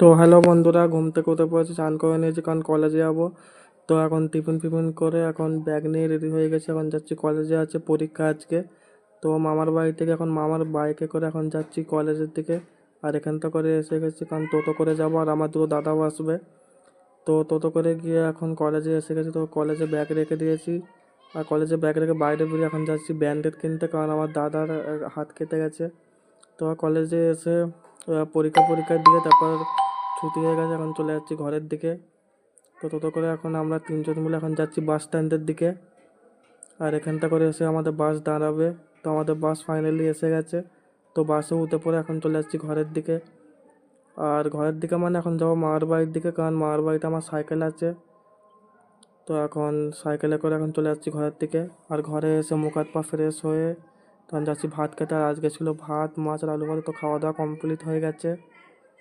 তো হ্যালো বন্ধুরা, ঘুম থেকে উঠে পড়েছি, চান করে নিয়েছি কারণ কলেজে যাবো। তো এখন টিফিন ফিফিন করে এখন ব্যাগ নিয়ে রেডি হয়ে গেছে, এখন যাচ্ছি কলেজে, আছে পরীক্ষা আজকে। তো মামার বাড়ি থেকে এখন মামার বাইকে করে এখন যাচ্ছি কলেজের দিকে। আর এখানটা করে এসে গেছি কারণ টোটো করে যাবো, আর আমার দুটো দাদাও আসবে। তো টোটো করে গিয়ে এখন কলেজে এসে গেছি, তো কলেজে ব্যাগ রেখে দিয়েছি। আর কলেজে ব্যাগ রেখে বাইরে বেরিয়ে এখন যাচ্ছি ব্যান্ডেড কিনতে, কারণ আমার দাদার হাত কেটে গেছে। তো কলেজে এসে পরীক্ষা দিয়ে তারপর ছুটি হয়ে গেছে, এখন চলে যাচ্ছি ঘরের দিকে। তো টোটো করে এখন আমরা তিনজন মিলে এখন যাচ্ছি বাস স্ট্যান্ডের দিকে। আর এখানটা করে এসে আমাদের বাস দাঁড়াবে। তো আমাদের বাস ফাইনালি এসে গেছে। তো বাসে উঠে পড়ে এখন চলে যাচ্ছি ঘরের দিকে। আর ঘরের দিকে মানে এখন যাবো মামার বাড়ির দিকে, কারণ মামার বাড়িতে আমার সাইকেল আছে। তো এখন সাইকেলে করে এখন চলে যাচ্ছি ঘরের দিকে। আর ঘরে এসে মুখ হাত পা ফ্রেশ হয়ে তখন যাচ্ছি ভাত খেতে। আর আজকে ছিল ভাত, মাছ আর আলু ভাতে, তো খাওয়া দাওয়া কমপ্লিট হয়ে গেছে।